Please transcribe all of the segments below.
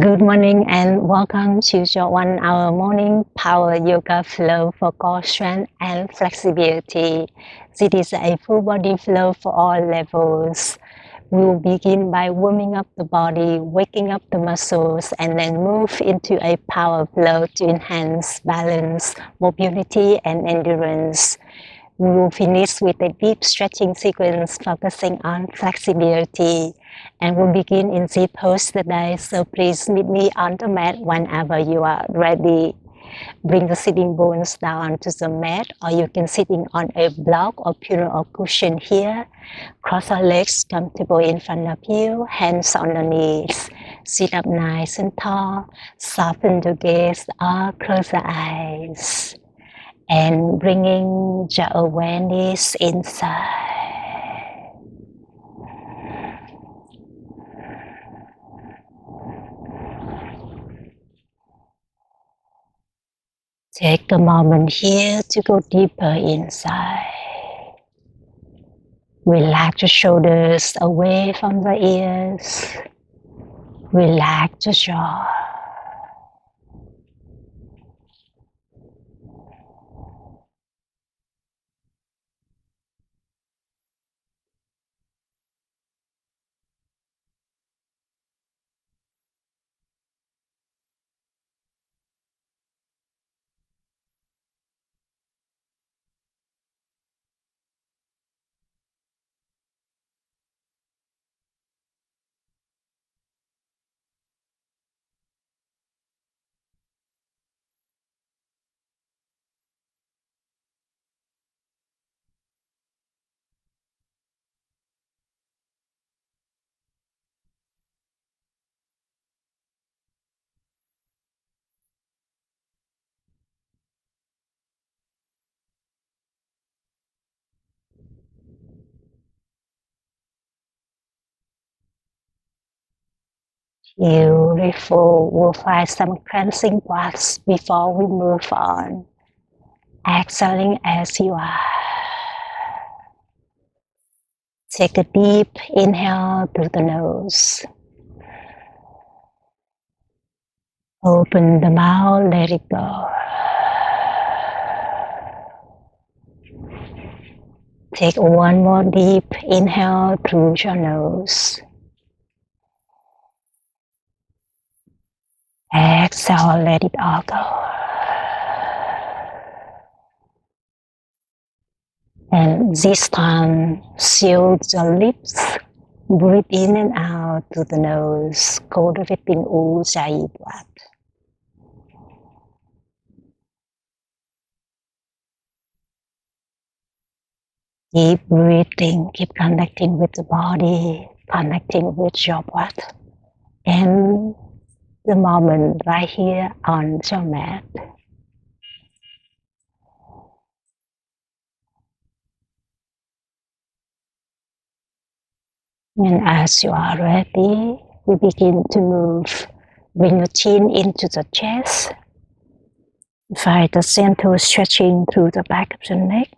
Good morning and welcome to your 1 hour morning power yoga flow for core strength and flexibility. This is a full body flow for all levels. We will begin by warming up the body, waking up the muscles, and then move into a power flow to enhance balance, mobility, and endurance. We will finish with a deep stretching sequence focusing on flexibility. And we'll begin in this pose today, so please meet me on the mat whenever you are ready. Bring the sitting bones down onto the mat, or you can sitting on a block or pillow or cushion here. Cross our legs comfortable in front of you, hands on the knees. Sit up nice and tall, soften the gaze or close the eyes. And bringing your awareness inside. Take a moment here to go deeper inside. Relax your shoulders away from the ears. Relax your jaw. Beautiful. We'll find some cleansing breaths before we move on. Exhaling as you are. Take a deep inhale through the nose. Open the mouth, let it go. Take one more deep inhale through your nose. Exhale, let it all go. And this time, seal the lips. Breathe in and out through the nose. Cultivating ujjayi breath. Keep breathing, keep connecting with the body, connecting with your breath. And the moment right here on your mat. And as you are ready, we begin to move. Bring your chin into the chest. Find the gentle stretching through the back of the neck.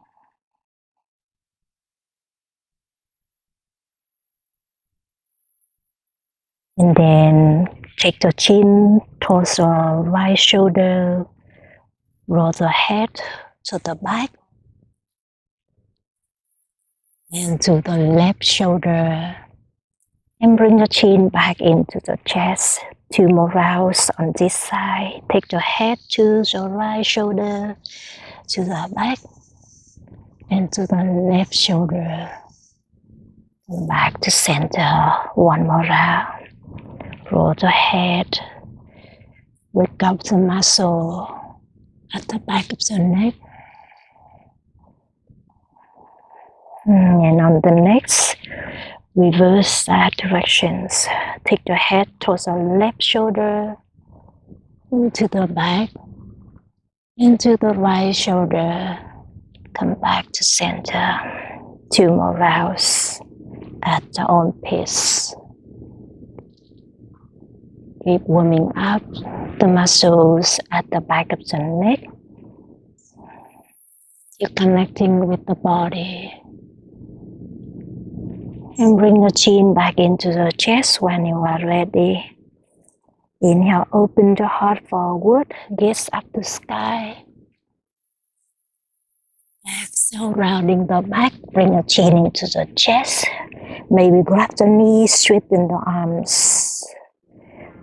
And then take the chin towards the right shoulder. Roll the head to the back. And to the left shoulder. And bring the chin back into the chest. 2 more rounds on this side. Take the head to the right shoulder, to the back, and to the left shoulder. And back to center. 1 more round. Roll the head. Wake up the muscle at the back of the neck. And on the next, reverse that directions. Take the head towards the left shoulder, into the back, into the right shoulder. Come back to center. 2 more rounds at your own pace. Keep warming up the muscles at the back of the neck. You're connecting with the body. And bring the chin back into the chest when you are ready. Inhale, open the heart forward, gaze up to sky. Exhale, rounding the back, bring your chin into the chest. Maybe grab the knees, straighten the arms.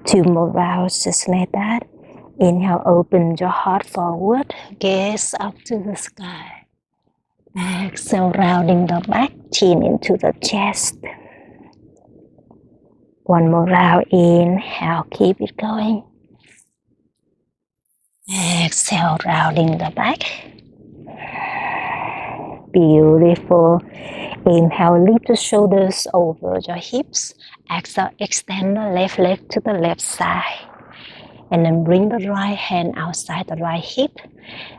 2 more rounds, just like that. Inhale, open your heart forward, gaze up to the sky. Exhale, rounding the back, chin into the chest. 1 more round, inhale, keep it going. Exhale, rounding the back. Beautiful. Inhale, lift the shoulders over your hips. Exhale, extend the left leg to the left side. And then bring the right hand outside the right hip.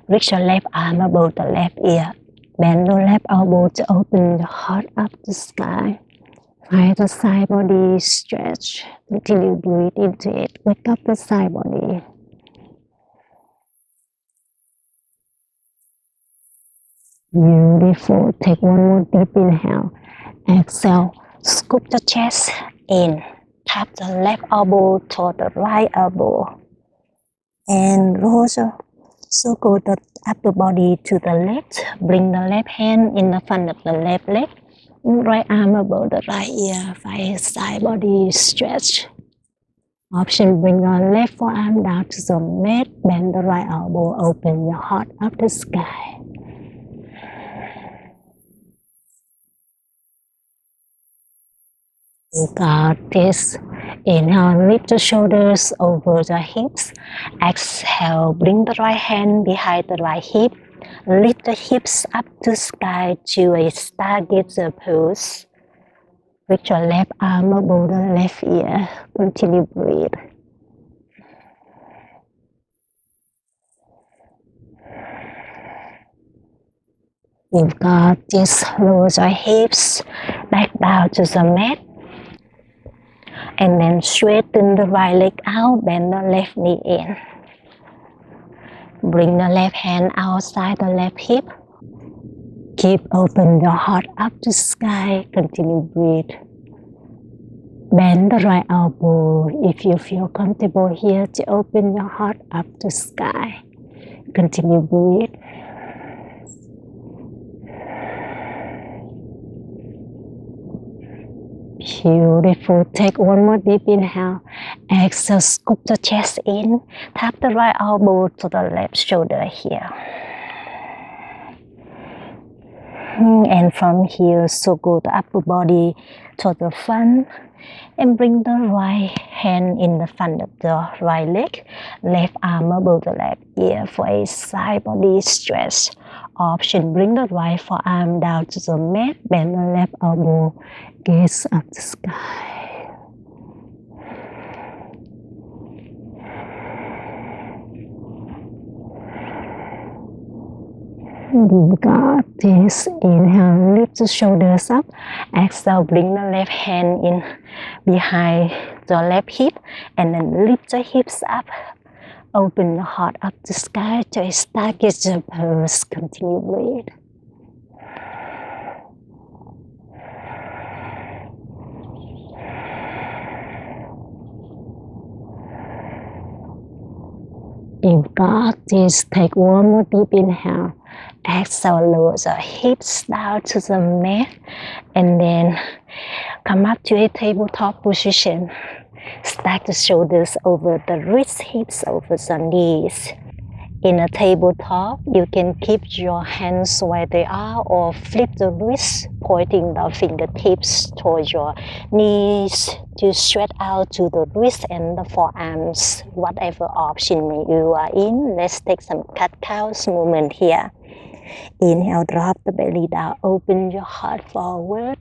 Reach your left arm above the left ear. Bend the left elbow to open the heart up to the sky. Find the side body stretch until you breathe into it. Wake up the side body. Beautiful. Take 1 more deep inhale. Exhale. Scoop the chest in. Tap the left elbow toward the right elbow. And roll circle the upper body to the left. Bring the left hand in the front of the left leg. Right arm above the right ear. Find side body stretch. Option, bring your left forearm down to the mat. Bend the right elbow. Open your heart up the sky. You got this. Inhale, lift the shoulders over the hips. Exhale, bring the right hand behind the right hip. Lift the hips up to sky to a stargazer pose. Reach your left arm above the left ear. Continue breathe. You've got this. Lower your hips back down to the mat. And then straighten the right leg out, bend the left knee in. Bring the left hand outside the left hip. Keep open your heart up to sky. Continue breathe. Bend the right elbow if you feel comfortable here to open your heart up to sky. Continue breathe. Beautiful. Take 1 more deep inhale. Exhale, scoop the chest in. Tap the right elbow to the left shoulder here. And from here, circle the upper body to the front. And bring the right hand in the front of the right leg. Left arm above the left ear for a side body stretch. Option, bring the right forearm down to the mat. Bend the left elbow. Gaze up the sky. You got this. Inhale, lift the shoulders up. Exhale, bring the left hand in behind the left hip. And then lift the hips up. Open the heart up to sky to a stargazer pose. Continue breathe. You've got this. Take 1 more deep inhale. Exhale, lower the hips down to the mat. And then come up to a tabletop position. Stack the shoulders over the wrists, hips over the knees. In a tabletop, you can keep your hands where they are or flip the wrists, pointing the fingertips towards your knees to stretch out to the wrist and the forearms, whatever option you are in. Let's take some cat-cows movement here. Inhale, drop the belly down, open your heart forward.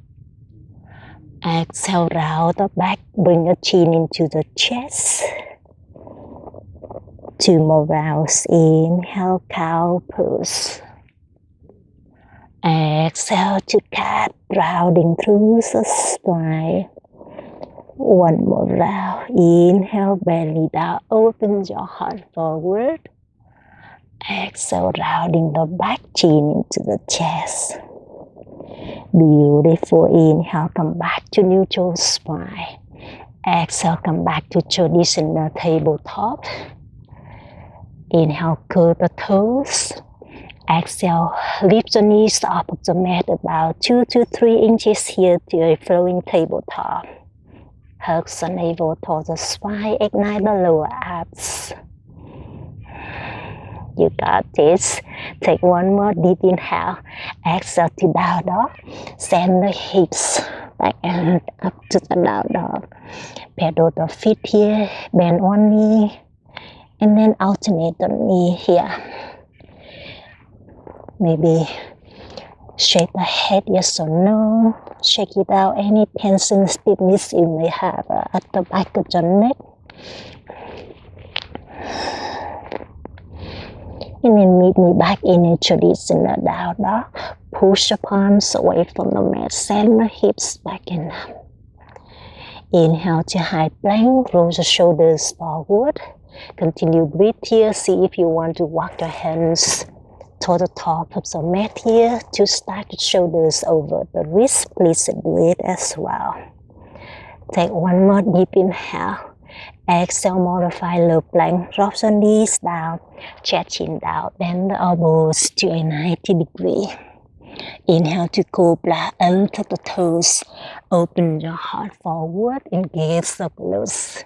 Exhale, round the back, bring your chin into the chest. 2 more rounds. Inhale, cow pose. Exhale to cat, rounding through the spine. 1 more round. Inhale, belly down, open your heart forward. Exhale, rounding the back, chin into the chest. Beautiful. Inhale, come back to neutral spine. Exhale, come back to traditional tabletop. Inhale, curl the toes. Exhale, lift the knees off of the mat about 2 to 3 inches here to a flowing tabletop. Hug the navel towards the spine, ignite the lower abs. You got this. Take one more deep inhale. Exhale to down dog. Send the hips back and up to the down dog. Pedal the feet here, bend one knee, and then alternate the knee here. Maybe shake the head, yes or no. Shake it out, any tension, stiffness you may have at the back of your neck. And then meet me back in a traditional down dog. Push the palms away from the mat, send the hips back and up. Inhale to high plank, roll the shoulders forward. Continue breathe here. See if you want to walk your hands to the top of the mat here to stack the shoulders over the wrist. Please do it as well. Take one more deep inhale. Exhale, modify low plank. Drop the knees down, chest chin down, bend the elbows to a 90 degree. Inhale to cobra, enter the toes. Open your heart forward, engage the glutes.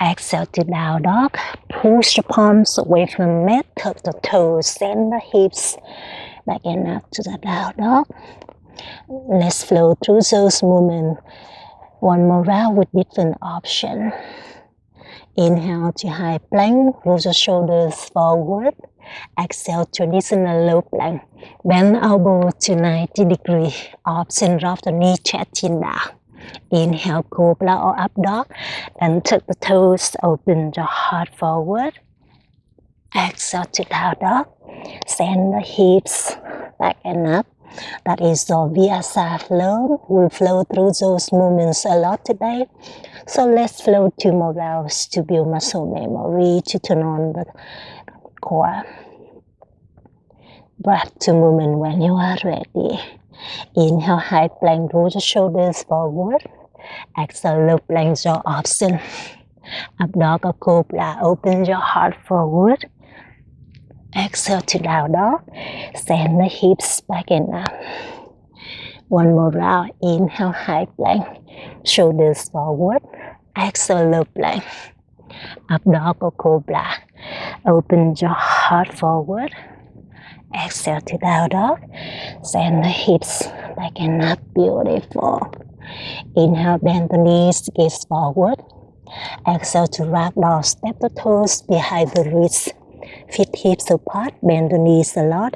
Exhale to down dog. Push the palms away from the mat, tuck the toes, send the hips back and up to the down dog. Let's flow through those movements. One more round with different options. Inhale to high plank, roll the shoulders forward. Exhale, traditional low plank. Bend the elbow to 90 degree. Option, drop the knee, chest chin down. Inhale, cobra or up dog. And tuck the toes, open your heart forward. Exhale to down dog. Send the hips back and up. That is the vinyasa flow. We'll flow through those movements a lot today. So let's flow 2 more rounds to build muscle memory, to turn on the core. Breath to movement when you are ready. Inhale, high plank, roll the shoulders forward. Exhale, low plank, your option. Up dog or cobra, open your heart forward. Exhale to down dog. Send the hips back and up. One more round. Inhale, high plank. Shoulders forward. Exhale, low plank. Up dog or cobra. Open your heart forward. Exhale to down dog. Send the hips back and up. Beautiful. Inhale, bend the knees, gaze forward. Exhale to ragdoll. Step the toes behind the wrists. Feet hips apart, bend the knees a lot.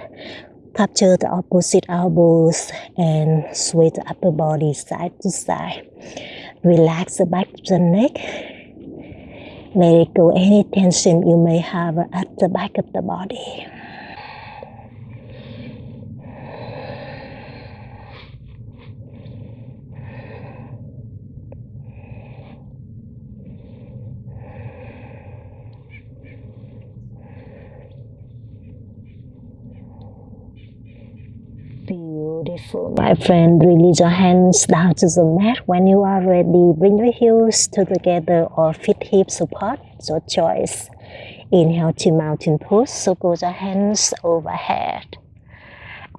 Capture the opposite elbows and sway the upper body side to side. Relax the back of the neck. Let go any tension you may have at the back of the body. Beautiful, my friend. Release your hands down to the mat. When you are ready, bring your heels together or feet hips apart. Your choice. Inhale to mountain pose. Circle your hands overhead.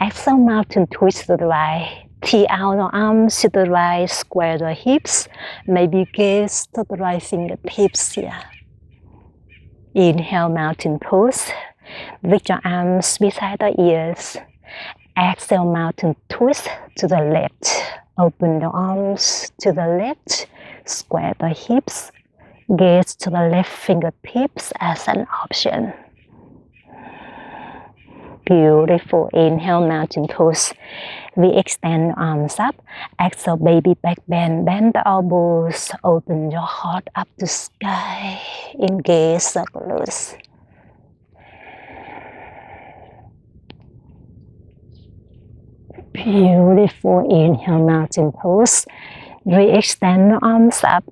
Exhale, mountain twist to the right. Tee out your arms to the right. Square the hips. Maybe gaze to the right fingertips here. Inhale, mountain pose. Lift your arms beside the ears. Exhale, mountain twist to the left. Open the arms to the left. Square the hips. Gaze to the left fingertips as an option. Beautiful. Inhale, mountain pose. We extend the arms up. Exhale, baby back bend. Bend the elbows. Open your heart up to sky. Engage the glutes. Beautiful. Inhale, mountain pose. Re-extend the arms up.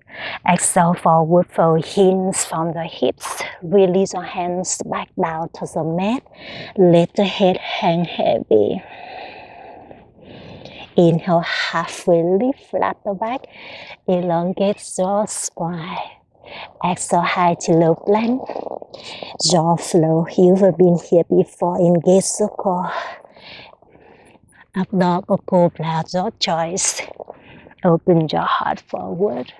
Exhale, forward fold, hinge from the hips. Release your hands back down to the mat. Let the head hang heavy. Inhale, halfway lift, flat the back. Elongate your spine. Exhale, high to low plank. Jaw flow. You've been here before. Engage the core. Up dog or cobra, your choice. Open your heart forward.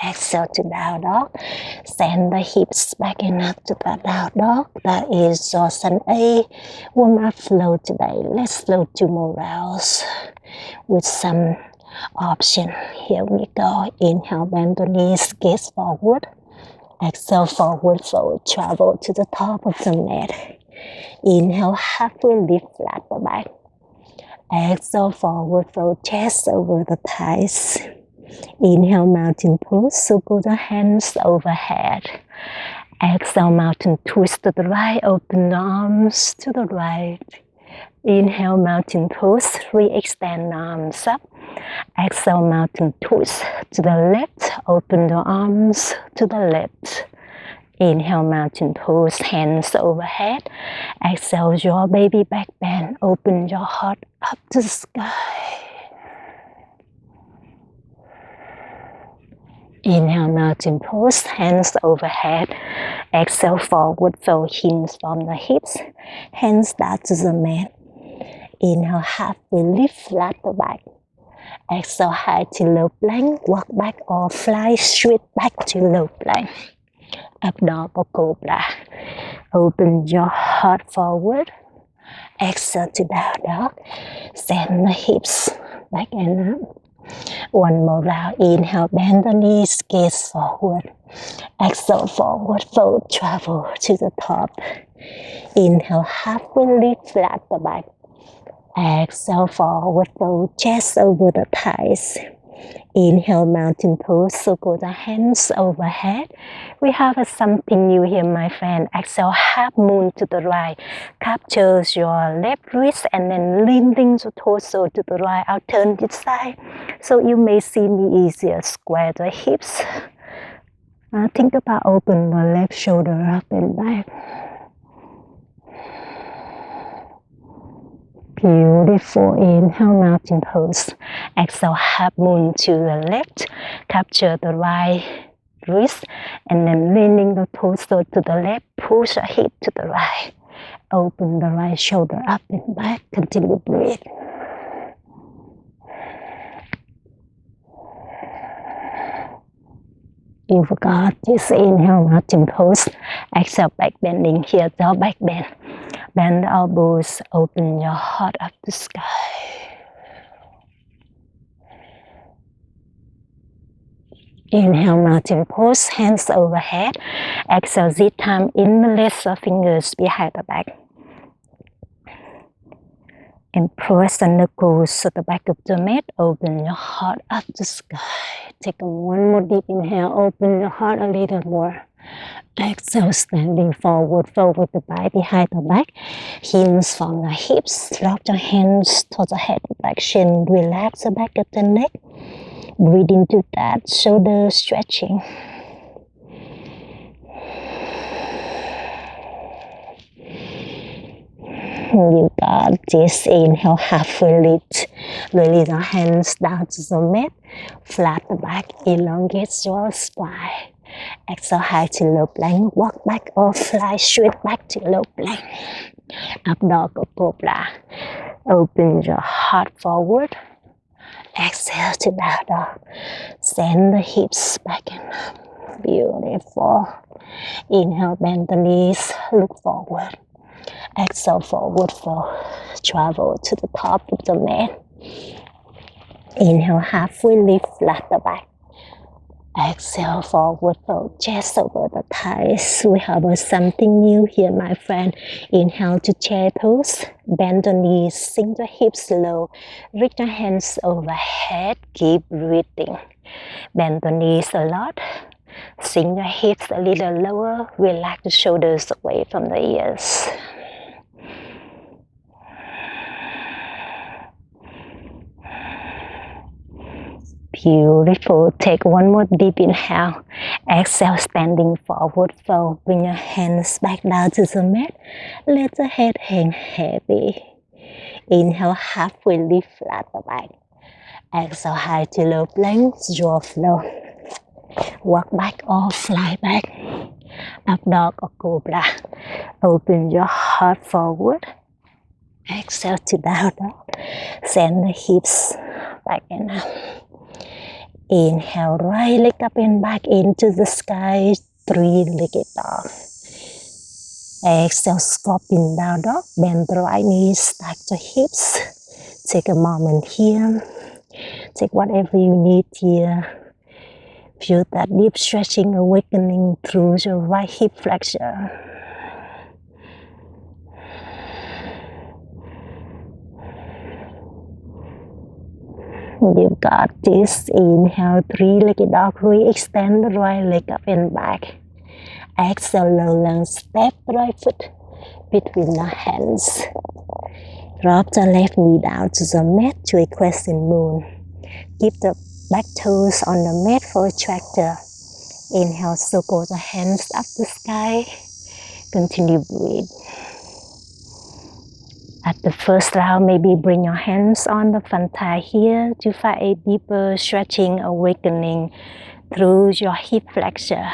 Exhale to down dog. Send the hips back and up to the down dog. That is your sun A. Warm up flow today. Let's flow 2 more rounds with some option. Here we go. Inhale, bend the knees, gaze forward. Exhale, forward fold. Travel to the top of the mat. Inhale, halfway lift, flat the back. Exhale, forward fold, chest over the thighs. Inhale, mountain pose, so put the hands overhead. Exhale, mountain twist to the right, open the arms to the right. Inhale, mountain pose, re-extend arms up. Exhale, mountain twist to the left, open the arms to the left. Inhale, mountain pose, hands overhead. Exhale, your baby back bend, open your heart up to the sky. Inhale, mountain pose, hands overhead. Exhale, forward fold, hinge from the hips. Hands down to the mat. Inhale, halfway lift, flat the back. Exhale, high to low plank. Walk back or fly straight back to low plank. Up dog or cobra. Open your heart forward. Exhale to down dog. Send the hips back and up. 1 more round. Inhale, bend the knees, gaze forward. Exhale, forward fold, travel to the top. Inhale, halfway lift, flat the back. Exhale, forward fold, chest over the thighs. Inhale, mountain pose, circle the hands overhead. We have something new here, my friend. Exhale, half moon to the right. Capture your left wrist and then leaning the torso to the right. I'll turn this side so you may see me easier. Square the hips. Think about open the left shoulder up and back. Beautiful. Inhale, mountain pose. Exhale, half moon to the left. Capture the right wrist and then leaning the torso to the left. Push the hip to the right. Open the right shoulder up and back. Continue to breathe. You forgot this. Inhale, mountain pose. Exhale, back bending here. Jaw back bend. Bend the elbows, open your heart up to the sky. Inhale, mountain pose, hands overhead. Exhale, this time interlace your fingers behind the back. And press the knuckles to the back of the mat. Open your heart up to the sky. Take 1 more deep inhale. Open your heart a little more. Exhale, standing forward, fold with the body behind the back. Hinge from the hips. Drop your hands towards the head direction. Relax the back of the neck. Breathe into that shoulder stretching. You got this. Inhale, halfway lift. Release your hands down to the mat. Flat the back. Elongate your spine. Exhale, high to low plank. Walk back or fly straight back to low plank. Up dog or cobra. Open your heart forward. Exhale to down dog. Send the hips back and up. Beautiful. Inhale, bend the knees. Look forward. Exhale, forward fold. Travel to the top of the mat. Inhale, halfway lift, flat the back. Exhale, forward fold, chest over the thighs. We have something new here, my friend. Inhale to chair pose. Bend the knees, sink the hips low. Reach your hands overhead. Keep breathing. Bend the knees a lot. Sink your hips a little lower. Relax the shoulders away from the ears. Beautiful. Take 1 more deep inhale. Exhale, standing forward fold. Bring your hands back down to the mat. Let the head hang heavy. Inhale, halfway lift, flat the back. Exhale, high to low plank, draw flow. Walk back or fly back. Up dog or cobra. Open your heart forward. Exhale to down dog. Send the hips back and up. Inhale, right leg up and back into the sky. Three-legged dog. Exhale, scorpion down dog. Bend the right knee, stack the hips. Take a moment here. Take whatever you need here. Feel that deep stretching, awakening through your right hip flexor. You've got this. Inhale, three-legged dog. Re-extend the right leg up and back. Exhale, low lunge. Step the right foot between the hands. Drop the left knee down to the mat to a crescent moon. Keep the back toes on the mat for a tractor. Inhale, circle the hands up the sky. Continue breathe. At the first round, maybe bring your hands on the front thigh here to find a deeper stretching, awakening through your hip flexor.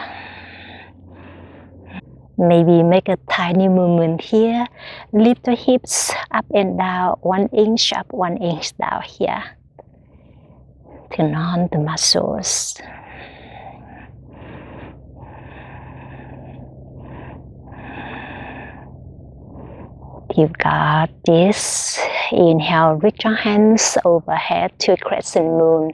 Maybe make a tiny movement here. Lift the hips up and down, 1 inch up, 1 inch down here. Turn on the muscles. You've got this. Inhale, reach your hands overhead to a crescent moon.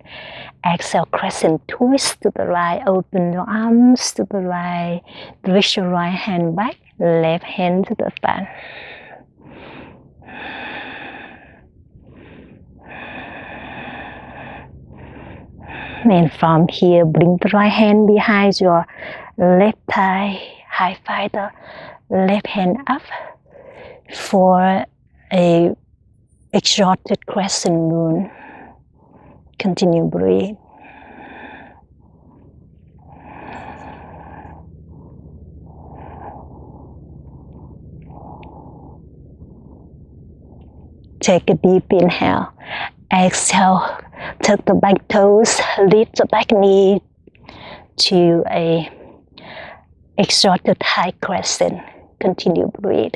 Exhale, crescent twist to the right. Open your arms to the right. Reach your right hand back, left hand to the front. And from here, bring the right hand behind your left thigh. High five the left hand up for a exalted crescent moon. Continue breathe. Take a deep inhale. Exhale, tuck the back toes, lift the back knee to a exalted high crescent. Continue breathe.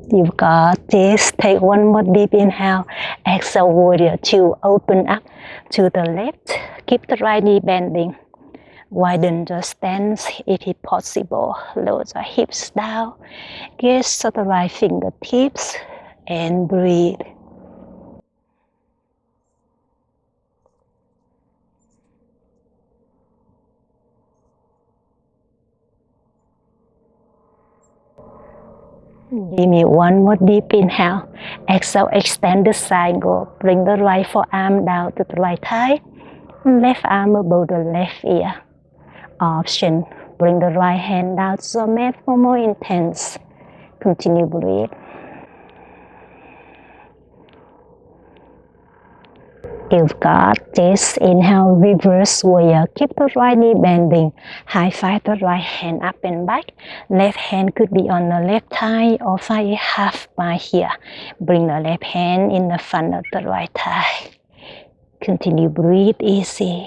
You've got this. Take one more deep inhale. Exhale, warrior two. Open up to the left. Keep the right knee bending. Widen the stance if it's possible. Lower the hips down. Gaze to the right fingertips and breathe. Give me one more deep inhale. Exhale, extend the triangle. Bring the right forearm down to the right thigh. Left arm above the left ear. Option. Bring the right hand down to the mat for more intense. Continue breathe. You've got this. Inhale, reverse warrior. Keep the right knee bending. High five the right hand up and back. Left hand could be on the left thigh or find a half by here. Bring the left hand in the front of the right thigh. Continue breathe easy.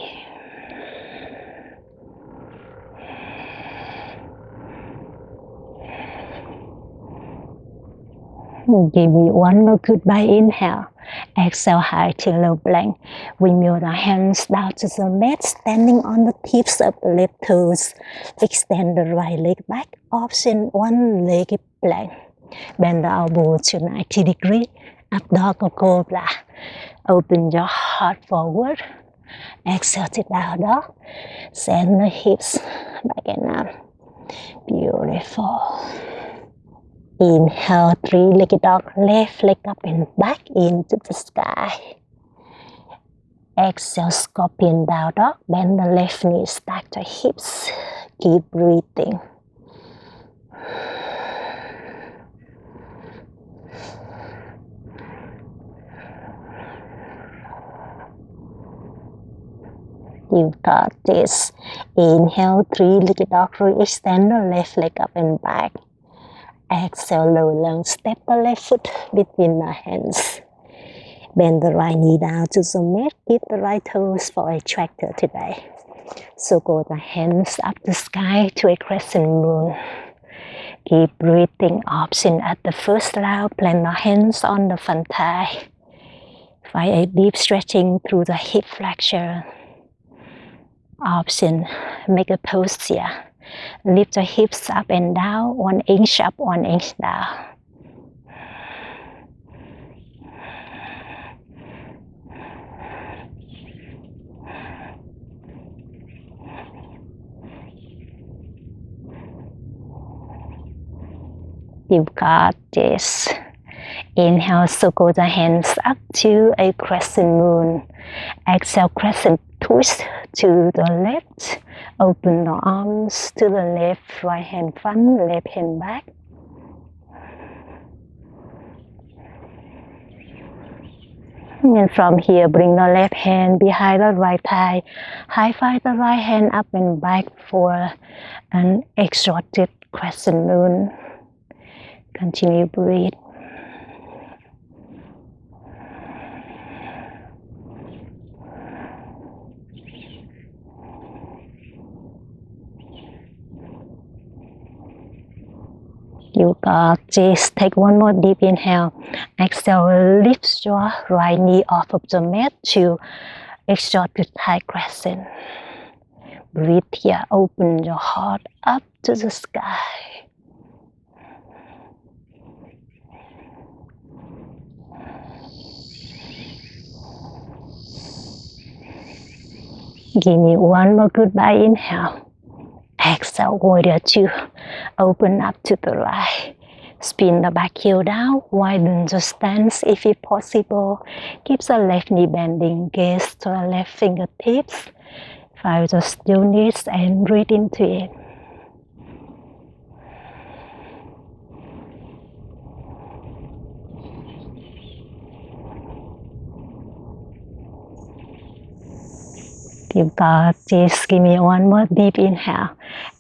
Give me one more goodbye inhale. Exhale, high to low plank. Windmill the hands down to the mat, standing on the tips of the left toes. Extend the right leg back. Option one-legged plank. Bend the elbow to 90 degrees. Up dog or cobra. Open your heart forward. Exhale to down dog. Send the hips back and up. Beautiful. Inhale, three-legged dog, left leg up and back into the sky. Exhale, scorpion down dog, bend the left knee, stack the hips. Keep breathing. You've got this. Inhale, three-legged dog, extend the left leg up and back. Exhale, low lunge, step the left foot between the hands. Bend the right knee down to the mat. Keep the right toes for a tractor today. So go the hands up the sky to a crescent moon. Keep breathing. Option at the first round. Plant the hands on the front thigh. Find a deep stretching through the hip flexor. Option, make a pose here. Lift the hips up and down, 1 inch up, 1 inch down. You've got this. Inhale, circle the hands up to a crescent moon. Exhale, crescent twist to the left. Open the arms to the left, right hand front, left hand back. And from here, bring the left hand behind the right thigh. High five the right hand up and back for an exalted crescent moon. Continue to breathe. You got this. Take one more deep inhale. Exhale, lift your right knee off of the mat to exalted high crescent. Breathe here. Open your heart up to the sky. Give me one more goodbye inhale. Exhale, warrior two. Open up to the right. Spin the back heel down. Widen the stance if it's possible. Keep the left knee bending. Gaze to the left fingertips. Find the stillness and breathe into it. You've got this. Give me one more deep inhale.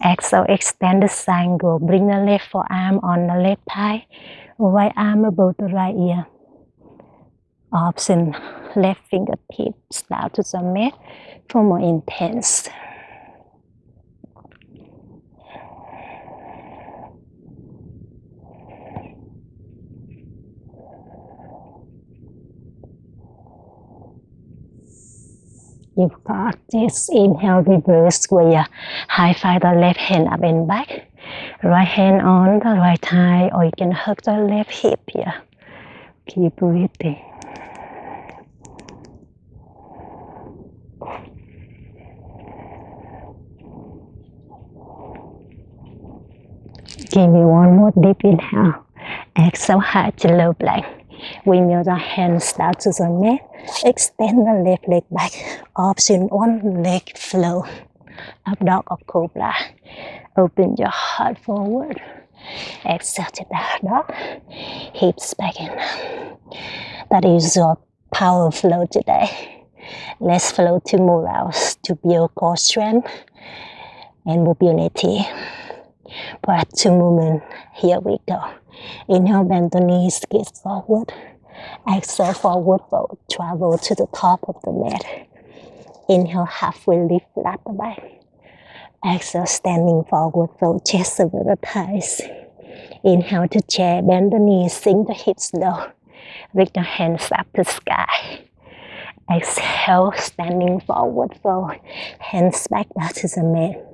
Exhale, extend the triangle. Bring the left forearm on the left thigh. Right arm above the right ear. Option, left fingertips down to the mat for more intense. You've got this. Inhale, reverse warrior. High five the left hand up and back. Right hand on the right thigh, or you can hug the left hip here. Keep breathing. Give me one more deep inhale. Exhale, high to low plank. Windmill the hands down to the mat. Extend the left leg back. Option one leg flow. Up dog or cobra. Open your heart forward. Exhale to down dog. Hips back in. That is your power flow today. Let's flow 2 more rounds to build core strength and mobility. For 2 movements, here we go. Inhale, bend the knees, gaze forward. Exhale, forward fold, travel to the top of the mat. Inhale, halfway lift, flat the back. Exhale, standing forward fold, chest over the thighs. Inhale to chair, bend the knees, sink the hips low. Reach the hands up to sky. Exhale, standing forward fold, hands back down to the mat.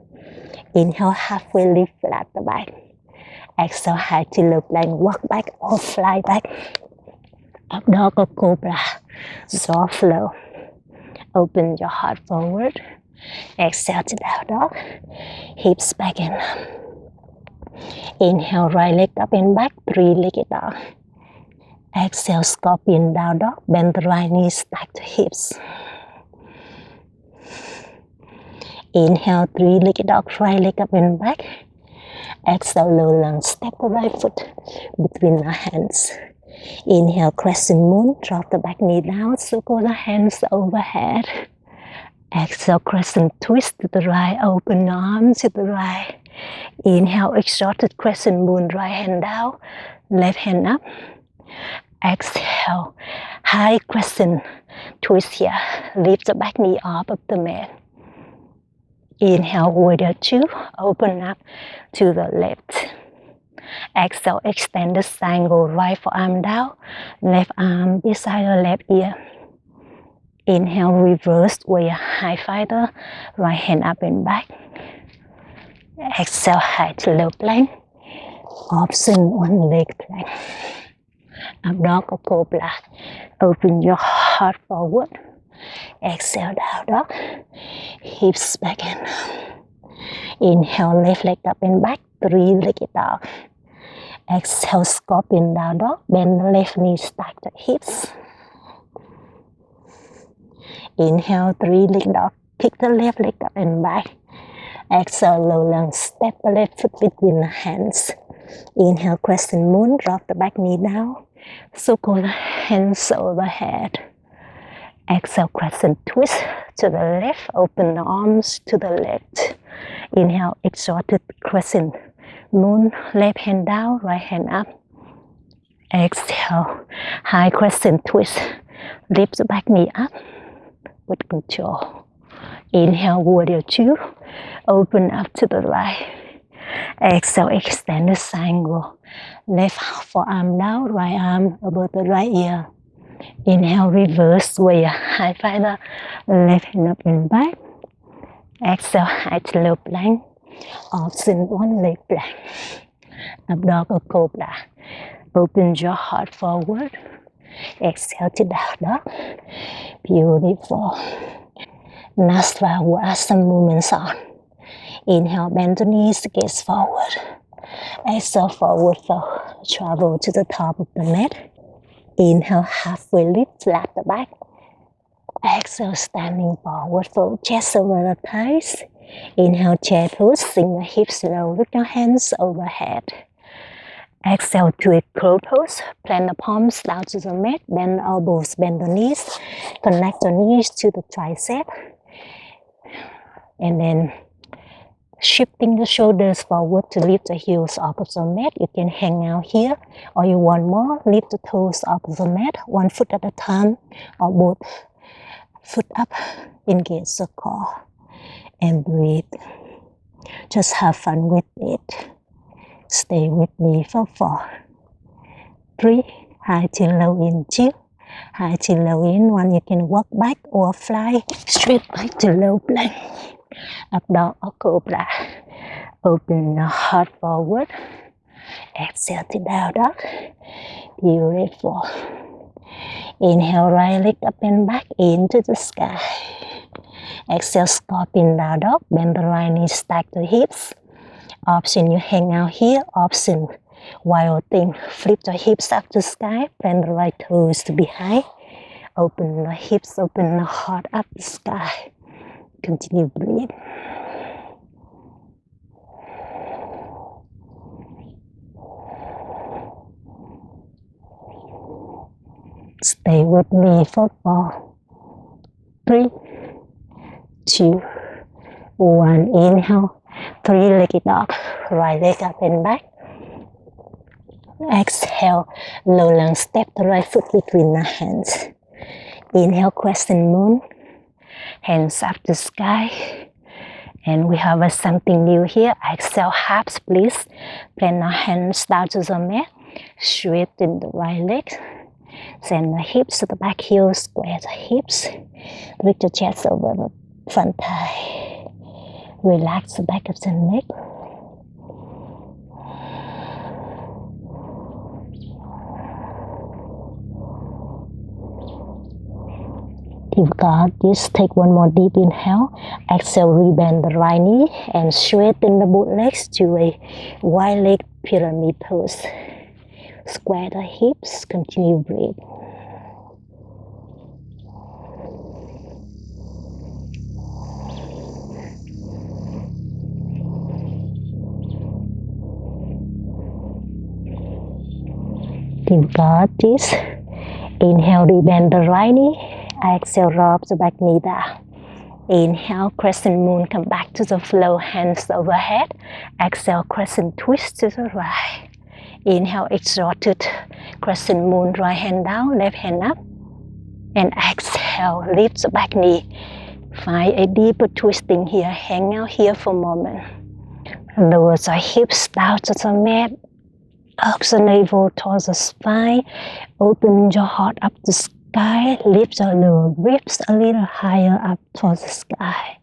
Inhale, halfway lift, flat the back. Exhale, high to low plank, walk back or fly back. Up dog or cobra, jaw flow. Open your heart forward. Exhale to down dog, hips back in. Inhale, right leg up and back, 3-legged dog. Exhale, scorpion down dog, bend the right knee, stack the hips. Inhale, 3-legged dog, right leg up and back. Exhale, low lunge, step the right foot between the hands. Inhale, crescent moon, drop the back knee down, circle the hands overhead. Exhale, crescent twist to the right, open arms to the right. Inhale, exalted crescent moon, right hand down, left hand up. Exhale, high crescent twist here. Lift the back knee off of the mat. Inhale, warrior two, open up to the left. Exhale, extend the triangle, right forearm down, left arm beside the left ear. Inhale, reverse warrior high fighter, right hand up and back. Exhale, high to low plank. Option one leg plank. Up dog or cobra. Open your heart forward. Exhale, down dog. Hips back in. Inhale, left leg up and back. Three-legged dog. Exhale, scorpion down dog. Bend the left knee, stack the hips. Inhale, three-legged dog. Kick the left leg up and back. Exhale, low lunge. Step the left foot between the hands. Inhale, crescent moon. Drop the back knee down. Circle the hands overhead. Exhale, crescent twist to the left. Open the arms to the left. Inhale, exalted crescent moon. Left hand down, right hand up. Exhale, high crescent twist. Lift the back knee up with control. Inhale, warrior two. Open up to the right. Exhale, extend the triangle. Left forearm down, right arm above the right ear. Inhale, reverse warrior high fighter. Left hand up and back. Exhale, high to low plank. Option one leg plank. Up dog or cobra. Open your heart forward. Exhale to down dog. Beautiful. Nasra will add some movements on. Inhale, bend the knees, gaze forward. Exhale, forward fold. Travel to the top of the mat. Inhale, halfway lift, flat the back. Exhale, standing forward fold, chest over the thighs. Inhale, chair pose, swing the hips low, lift your hands overhead. Exhale, twist crow pose, plant the palms down to the mat, bend the elbows, bend the knees, connect the knees to the tricep. And then shifting the shoulders forward to lift the heels off of the mat. You can hang out here, or you want more, lift the toes off of the mat, one foot at a time, or both foot up, engage the core, and breathe. Just have fun with it. Stay with me for 4, 3, high to low in 2, high to low in 1. You can walk back or fly straight back to low plank. Up dog or cobra. Open your heart forward. Exhale to down dog. Beautiful. Inhale, right leg up and back into the sky. Exhale, scorpion down dog. Bend the right knee, stack the hips. Option you hang out here. Option wild thing. Flip the hips up to the sky. Plant the right toes to behind. Open the hips, open the heart up the sky. Continue breathe. Stay with me for 4, 3, 2, 1. Inhale, three-legged dog. Right leg up and back. Exhale, low lunge. Step the right foot between the hands. Inhale, crescent moon. Hands up to sky. And we have something new here. Exhale, half split. Plant the hands down to the mat. Straighten the right leg. Send the hips to the back heel. Square the hips. Lift the chest over the front thigh. Relax the back of the neck. You've got this. Take one more deep inhale. Exhale, rebend the right knee and straighten the both legs to a wide leg pyramid pose. Square the hips. Continue breathe. You've got this. Inhale, rebend the right knee. Exhale, drop the back knee down. Inhale, crescent moon, come back to the flow, hands overhead. Exhale, crescent twist to the right. Inhale, exalted crescent moon, right hand down, left hand up. And exhale, lift the back knee. Find a deeper twisting here, hang out here for a moment. Lower the hips down to the mat. Up the navel towards the spine. Open your heart up to the sky. Lift the lower ribs a little higher up towards the sky.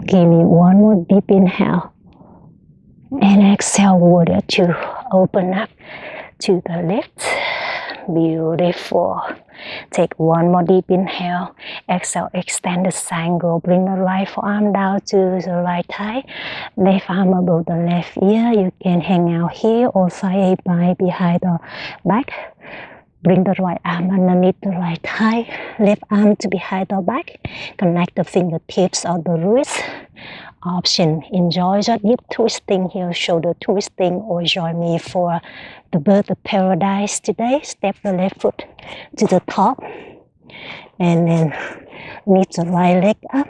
Give me one more deep inhale. And exhale, warrior two. Open up to the left. Beautiful. Take one more deep inhale. Exhale, extend the triangle. Bring the right forearm down to the right thigh. Left arm above the left ear. You can hang out here or side a by behind the back. Bring the right arm underneath the right thigh. Left arm to behind the back. Connect the fingertips of the wrist. Option. Enjoy the deep twisting here, shoulder twisting, or join me for the bird of paradise today. Step the left foot to the top. And then lift the right leg up.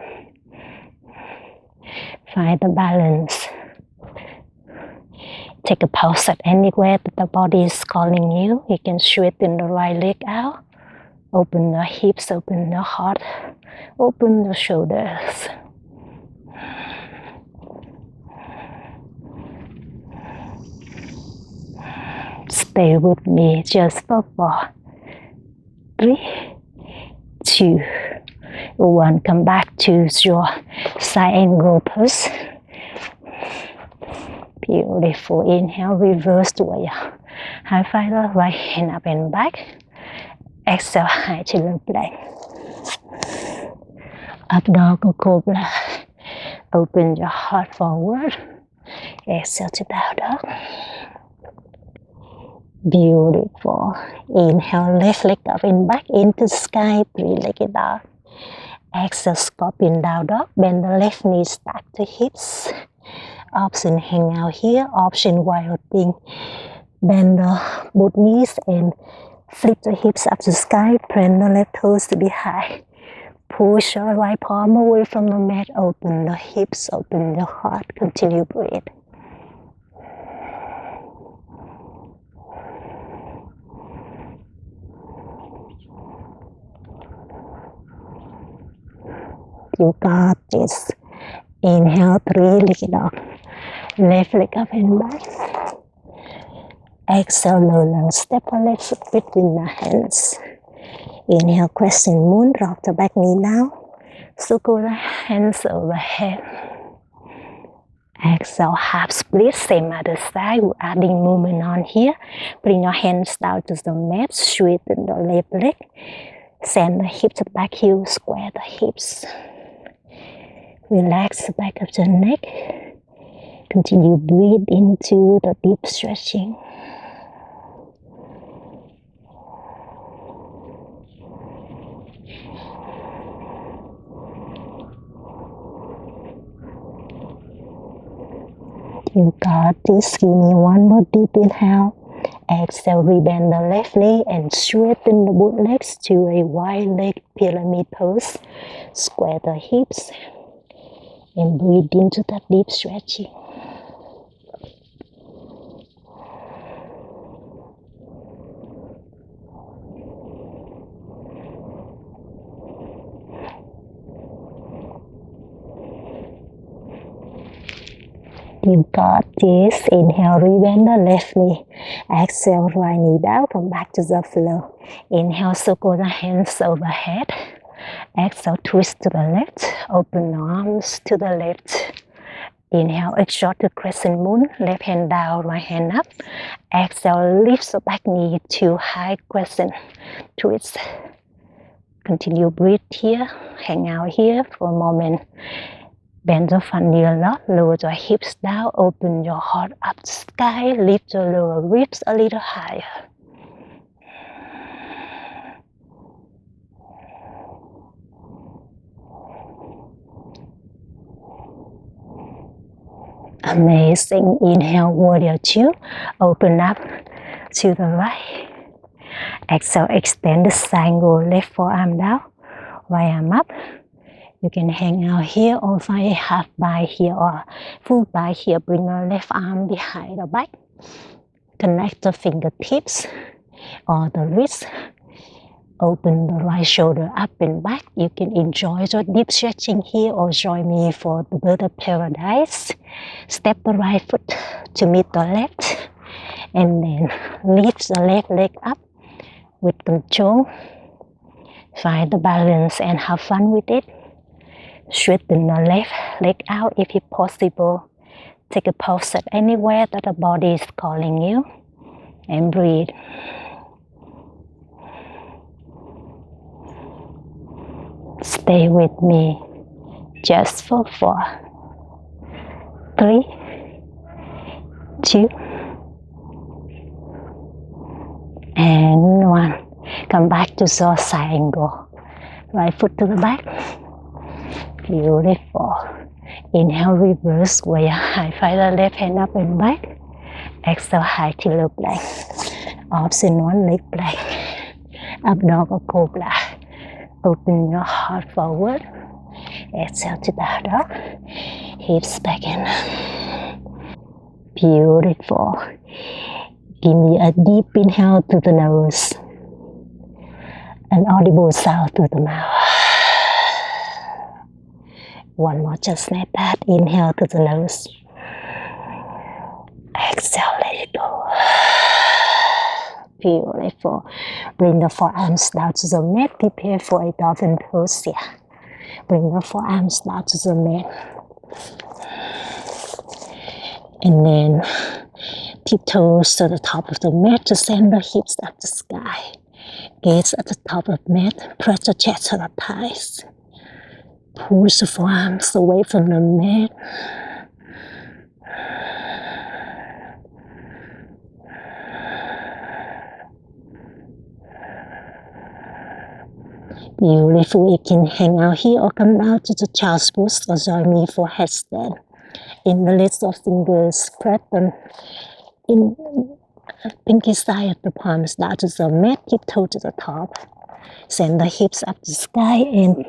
Find the balance. Take a pause at anywhere that the body is calling you. You can straighten the right leg out. Open the hips, open the heart, open the shoulders. Stay with me just for 4, 3, 2, 1. Come back to your side angle pose. Beautiful. Inhale, reverse warrior. High five the right hand up and back. Exhale, high to the plank. Up dog or cobra. Open your heart forward. Exhale to down dog. Beautiful. Inhale, left leg up and back into the sky, 3-legged dog. Exhale, scorpion down dog. Bend the left knee, stack the hips. Option, hang out here. Option, wild thing. Bend the both knees and flip the hips up to the sky. Plant the left toes to be high. Push your right palm away from the mat. Open the hips, open the heart. Continue breathe. You got this. Inhale, 3-legged dog. Left leg up and back. Exhale, low lunge. Step or left foot between the hands. Inhale, crescent moon. Drop the back knee down. Circle the hands overhead. Exhale, half split. Same other side. We're adding movement on here. Bring your hands down to the mat. Straighten the left leg. Send the hips back, heel. Square the hips. Relax the back of the neck. Continue breathe into the deep stretching. You got this. Give me one more deep inhale. Exhale, rebend the left knee and straighten the both legs to a wide leg pyramid pose. Square the hips and breathe into that deep stretching. You got this. Inhale, rebend the left knee. Exhale, right knee down. Come back to the flow. Inhale, circle the hands overhead. Exhale, twist to the left. Open the arms to the left. Inhale, exalt the crescent moon. Left hand down, right hand up. Exhale, lift the back knee to high crescent. Twist. Continue breathe here. Hang out here for a moment. Bend the front knee a lot. Lower your hips down. Open your heart up to sky. Lift your lower ribs a little higher. Amazing. Inhale, warrior two. Open up to the right. Exhale, extend the triangle, left forearm down, right arm up. You can hang out here or find a half bind here or full bind here. Bring the left arm behind the back. Connect the fingertips or the wrist. Open the right shoulder up and back. You can enjoy the deep stretching here or join me for the bird of paradise. Step the right foot to meet the left and then lift the left leg up with control. Find the balance and have fun with it. Straighten the left leg out if it's possible. Take a pause at anywhere that the body is calling you and breathe. Stay with me just for 4, 3, 2, and 1. Come back to your side angle. Right foot to the back. Beautiful. Inhale, reverse where high find the left hand up and back. Exhale, high till plank. Option 1, leg plank. Up dog or cobra. Open your heart forward. Exhale to down dog. Hips back in. Beautiful. Give me a deep inhale to the nose. An audible sound to the mouth. One more just like that. Inhale to the nose. Exhale, let it go. Beautiful. Bring the forearms down to the mat. Prepare for a dolphin pose here. Bring the forearms down to the mat. And then tiptoes to the top of the mat to send the hips up the sky. Gaze at the top of the mat. Press the chest to the thighs. Push the forearms away from the mat. Beautiful. You can hang out here or come down to the child's pose or join me for headstand. In the list of fingers, press them in pinky side of the palms down to the mat, tiptoe to the top. Send the hips up the sky and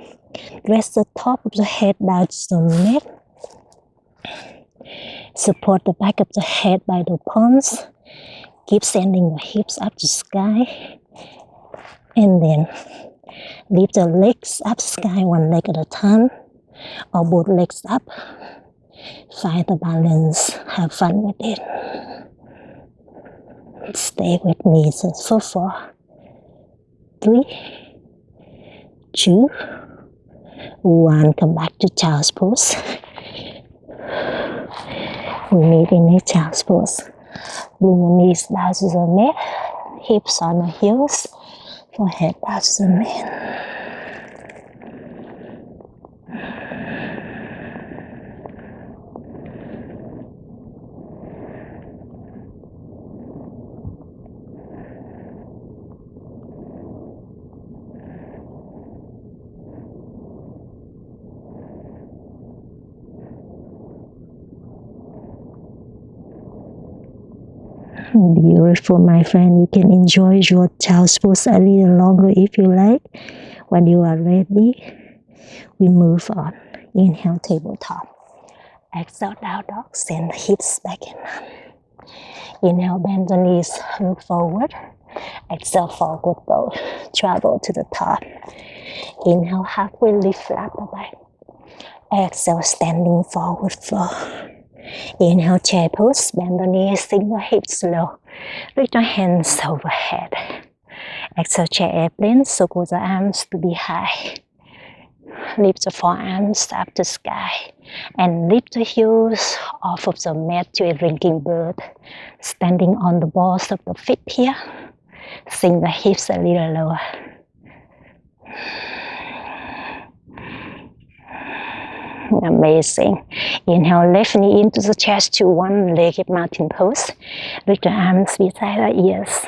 rest the top of the head down to the mat. Support the back of the head by the palms. Keep sending the hips up the sky. And then lift the legs up sky, one leg at a time, or both legs up. Find the balance, have fun with it. Stay with me just for 4, 3, 2, 1. Come back to child's pose. We meet in a child's pose. Bring your knees down to the mat, hips on the heels, forehead down to the mat. Beautiful, my friend. You can enjoy your child's pose a little longer if you like. When you are ready, we move on. Inhale, tabletop. Exhale, down dog. Send the hips back in. Inhale, bend the knees, look forward. Exhale, forward fold. Travel to the top. Inhale, halfway lift, flat the back. Exhale, standing forward fold. Inhale, chair pose, bend the knees, sink the hips low. Reach your hands overhead. Exhale, chair airplane, circle the arms to be high. Lift the forearms up to sky. And lift the heels off of the mat to a drinking bird. Standing on the balls of the feet here. Sink the hips a little lower. Amazing. Inhale, left knee into the chest to one-legged mountain pose. Reach the arms beside the ears.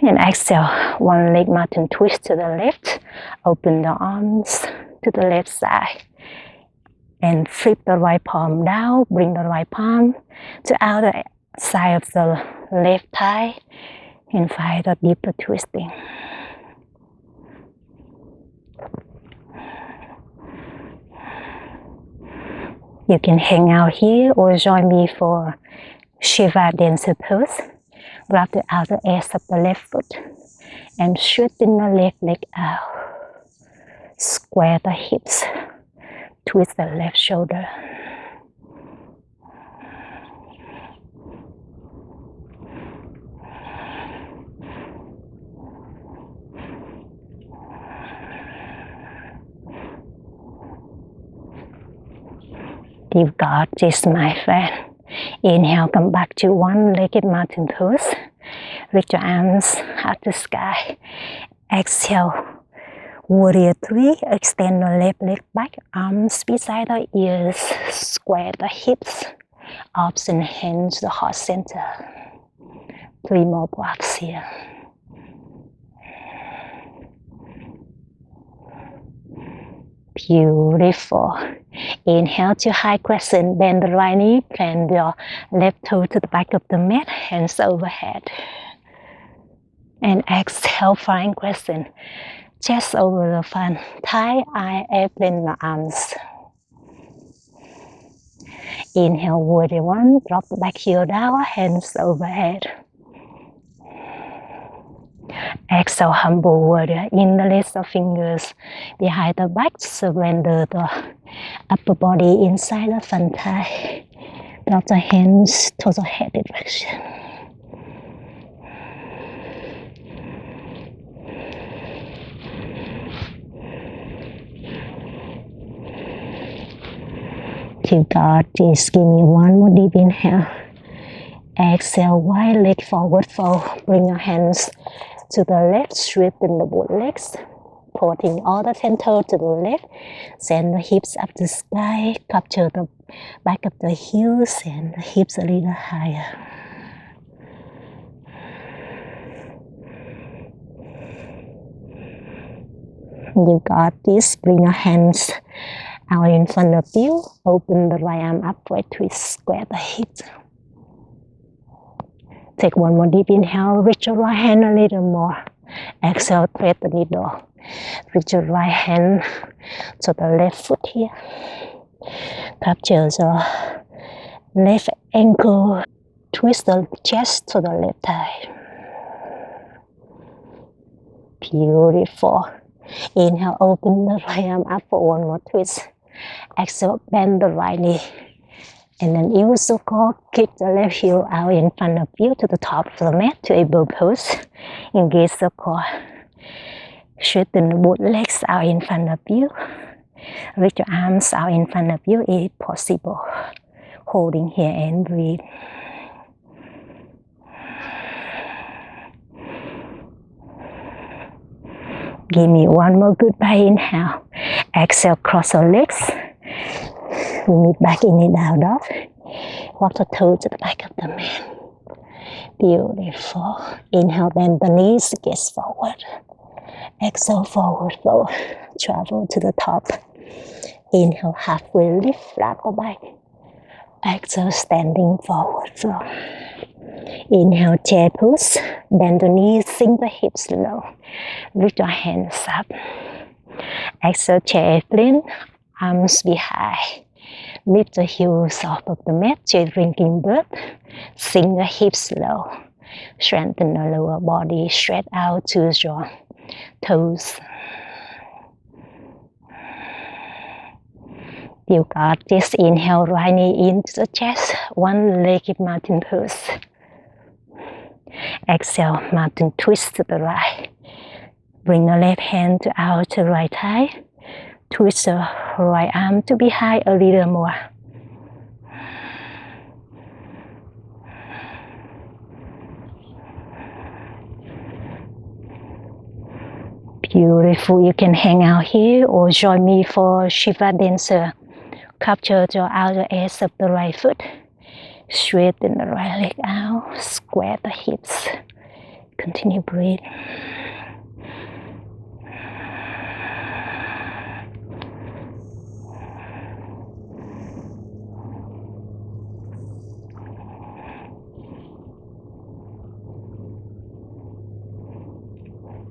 And exhale, one-leg mountain twist to the left. Open the arms to the left side. And flip the right palm down. Bring the right palm to outer side of the left thigh. Invite a deeper twisting. You can hang out here or join me for Shiva dancer pose. Grab the outer edge of the left foot and straighten the left leg out. Square the hips. Twist the left shoulder. You've got this, my friend. Inhale, come back to one-legged mountain pose. Reach your arms out to the sky. Exhale, warrior three. Extend the left leg back, arms beside the ears. Square the hips. Arms and hands to the heart center. 3 more breaths here. Beautiful. Inhale to high crescent, bend the right knee, plant your left toe to the back of the mat, hands overhead. And exhale, flying crescent, chest over the front, thigh, eye, airplane the arms. Inhale, warrior one, drop the back heel down, hands overhead. Exhale, humble warrior, interlace the fingers behind the back, surrender the upper body inside the front thigh. Drop the hands towards the head direction. You got this. Give me one more deep inhale. Exhale, wide leg forward fold. Bring your hands to the left, straighten the both legs. Porting all the 10 toes to the left. Send the hips up to the sky. Capture the back of the heels and the hips a little higher. You got this. Bring your hands out in front of you. Open the right arm upright, twist, square the hips. Take one more deep inhale. Reach your right hand a little more. Exhale, thread the needle. Reach your right hand to the left foot here. Capture the left ankle. Twist the chest to the left thigh. Beautiful. Inhale, open the right arm up for one more twist. Exhale, bend the right knee. And then you circle, kick the left heel out in front of you to the top of the mat to a bow pose. Engage the core. Straighten both legs out in front of you. Reach your arms out in front of you if possible. Holding here and breathe. Give me one more goodbye inhale. Exhale, cross your legs. We meet back in the down dog. Walk the toe to the back of the mat. Beautiful. Inhale, bend the knees, gaze forward. Exhale, forward fold. Travel to the top. Inhale, halfway lift, flat the back. Exhale, standing forward fold. Inhale, chair pose. Bend the knees, sink the hips low. Reach your hands up. Exhale, chair plane. Arms behind. Lift the heels off of the mat, drinking breath. Sink the hips low. Strengthen the lower body, stretch out to your toes. You got this. Inhale, right knee into the chest. One-legged mountain pose. Exhale, mountain twist to the right. Bring the left hand to out to right thigh. Twist the right arm to behind a little more. Beautiful. You can hang out here or join me for Shiva dancer. Capture your outer edge of the right foot. Straighten the right leg out. Square the hips. Continue breathe.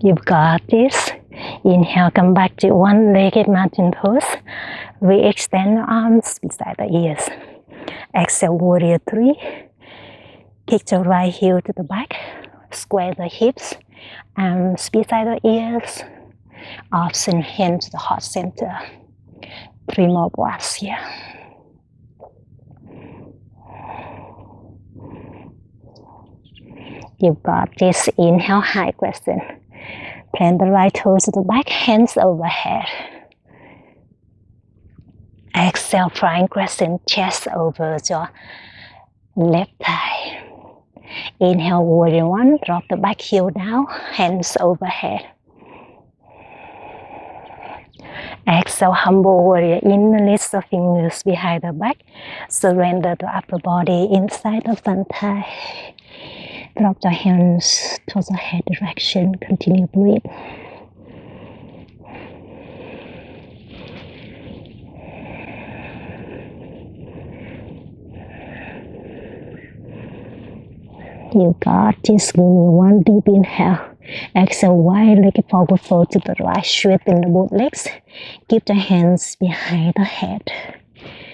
You've got this. Inhale, come back to one-legged mountain pose. Re-extend the arms beside the ears. Exhale, warrior 3. Kick the right heel to the back. Square the hips. Arms beside the ears. Option hand to the heart center. 3 more breaths here. You've got this. Inhale, high crescent. Plant the right toes to the back, hands overhead. Exhale, flying crescent, chest over your left thigh. Inhale, warrior 1, drop the back heel down, hands overhead. Exhale, humble warrior, interlace the fingers behind the back. Surrender the upper body inside the front thigh. Drop the hands towards the head direction. Continue breathe. You got this. Give me 1 deep inhale. Exhale, wide-legged forward fold to the right. Straighten the both legs. Keep the hands behind the head.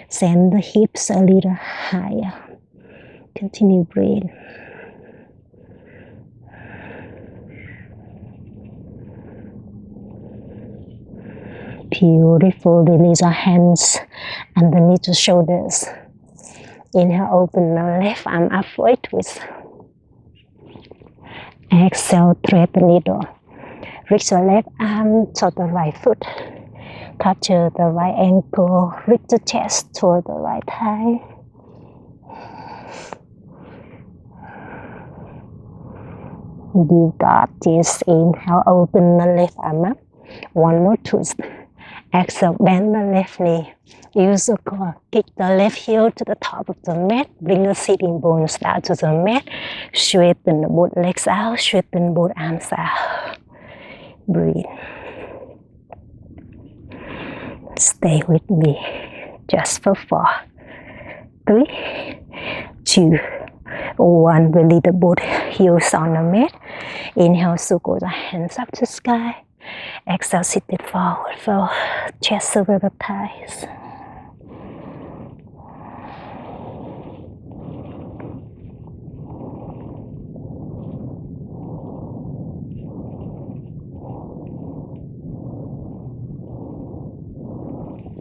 Send the hips a little higher. Continue breathe. Beautiful. Release our hands underneath the shoulders. Inhale, open the left arm up for a twist. Exhale, thread the needle. Reach the left arm to the right foot. Capture the right ankle. Reach the chest toward the right thigh. You got this. Inhale, open the left arm up. 1 more twist. Exhale, bend the left knee. Use the core. Kick the left heel to the top of the mat. Bring the sitting bones down to the mat. Straighten both legs out. Straighten both arms out. Breathe. Stay with me. Just for 4, 3, 2, 1. Release the both heels on the mat. Inhale, circle the hands up to the sky. Exhale, sit it forward, fold, chest over the thighs.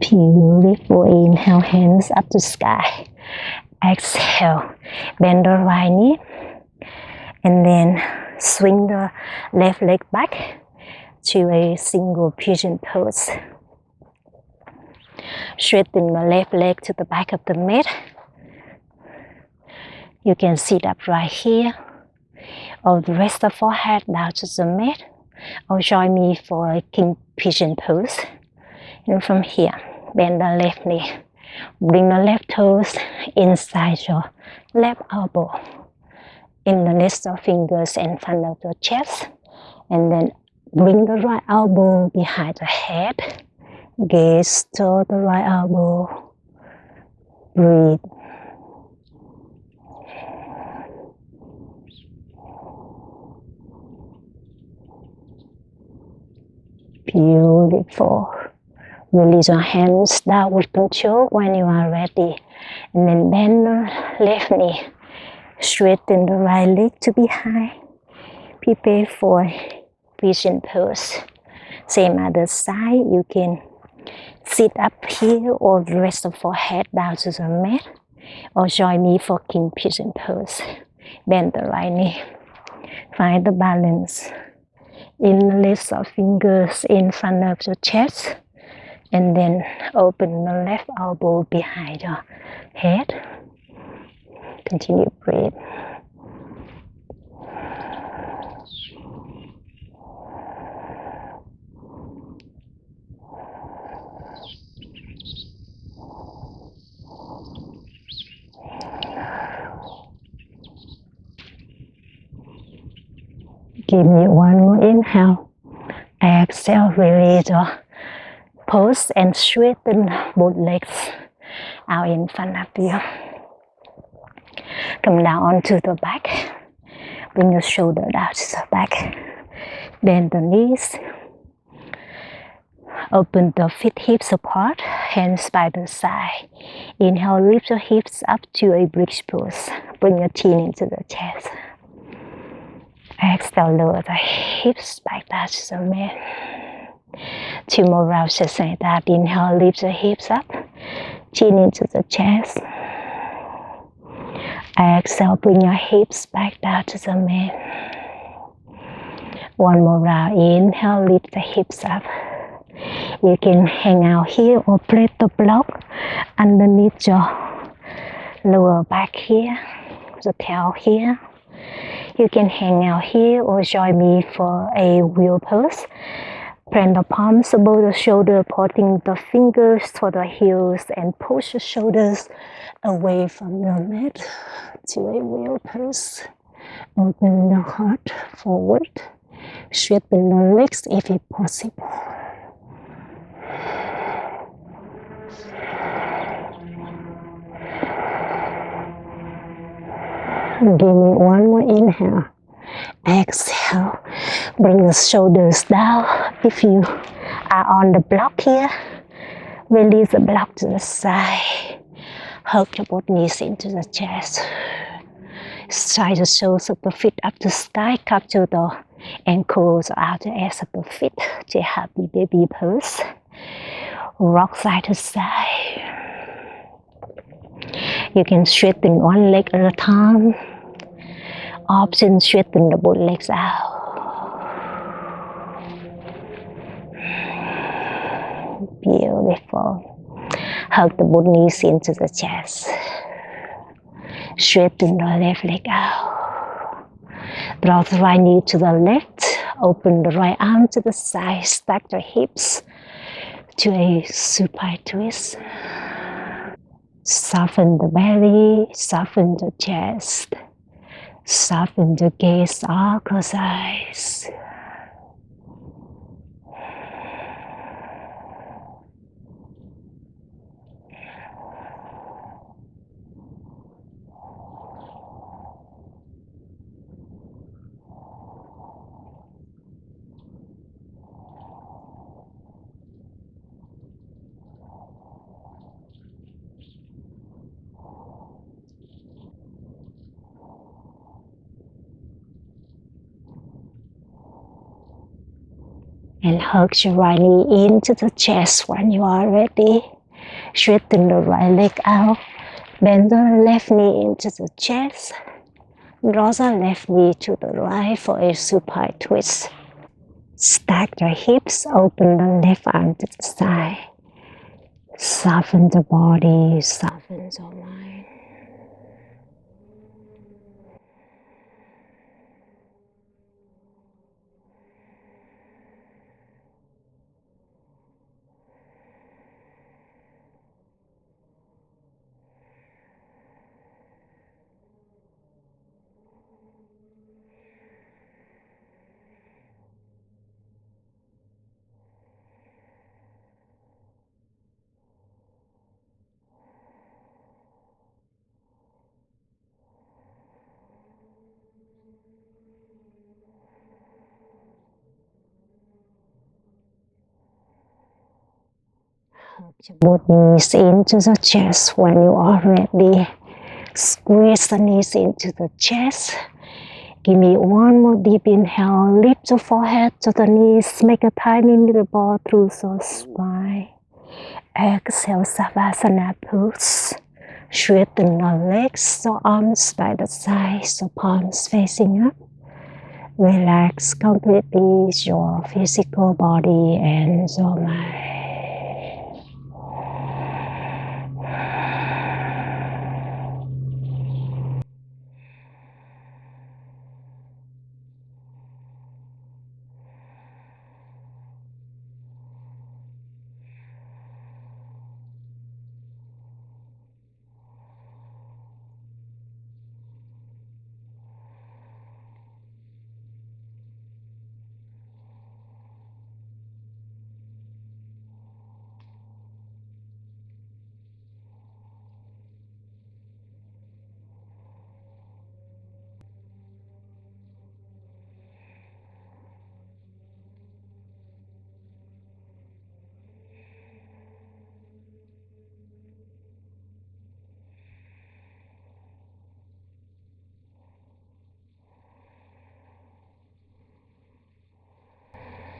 Beautiful. Inhale, hands up to sky. Exhale, bend the right knee. And then swing the left leg back to a single pigeon pose. Straighten the left leg to the back of the mat. You can sit up right here, or rest the forehead down to the mat, or join me for a king pigeon pose. And from here, bend the left knee. Bring the left toes inside your left elbow. Interlace the fingers in front of your chest. And then bring the right elbow behind the head. Gaze to the right elbow. Breathe. Beautiful. Release your hands down with control when you are ready. And then bend the left knee. Straighten the right leg to behind. Prepare for pigeon pose. Same other side. You can sit up here or rest the forehead down to the mat. Or join me for king pigeon pose. Bend the right knee. Find the balance. Interlace the fingers in front of your chest. And then open the left elbow behind your head. Continue breathe. Give me 1 more inhale. Exhale, release your pose and straighten both legs out in front of you. Come down onto the back. Bring your shoulder down to the back. Bend the knees. Open the feet hips apart, hands by the side. Inhale, lift your hips up to a bridge pose. Bring your chin into the chest. Exhale, lower the hips back down to the mat. 2 more rounds just like that. Inhale, lift the hips up, chin into the chest. Exhale, bring your hips back down to the mat. 1 more round. Inhale, lift the hips up. You can hang out here or place the block underneath your lower back here, the tail here. You can hang out here or join me for a wheel pose. Plant the palms above the shoulder, pointing the fingers for the heels, and push the shoulders away from your mat to a wheel pose. Open the heart forward. Straighten the legs if it's possible. Give me 1 more inhale. Exhale. Bring the shoulders down. If you are on the block here, release the block to the side. Hug your both knees into the chest. Slide the soles of the feet up to sky. Capture the ankles or outer edge of the feet to happy baby pose. Rock side to side. You can straighten one leg at a time. Option, straighten the both legs out. Beautiful. Hug the both knees into the chest. Straighten the left leg out. Draw the right knee to the left. Open the right arm to the side. Stack the hips to a supine twist. Soften the belly. Soften the chest. Soften the gaze, or close eyes. And hug your right knee into the chest when you are ready. Straighten the right leg out. Bend the left knee into the chest. Draw the left knee to the right for a supine twist. Stack the hips. Open the left arm to the side. Soften the body. Soften the mind. Both knees into the chest when you are ready. Squeeze the knees into the chest. Give me 1 more deep inhale. Lift the forehead to the knees. Make a tiny little ball through the spine. Exhale, Savasana pose. Straighten the legs, so arms by the sides, so palms facing up. Relax completely your physical body and your mind.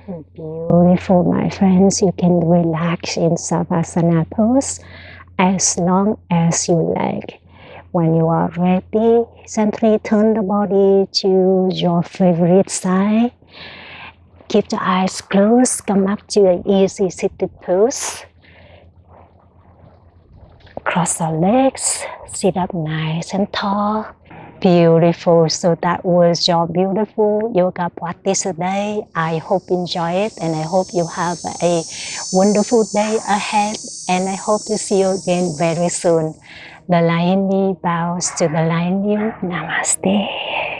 Beautiful, my friends. You can relax in Savasana pose as long as you like. When you are ready, gently turn the body to your favorite side. Keep the eyes closed, come up to an easy seated pose. Cross the legs, sit up nice and tall. Beautiful. So that was your beautiful yoga practice today. I hope you enjoy it and I hope you have a wonderful day ahead and I hope to see you again very soon. The Lion bows to the Lion. Namaste.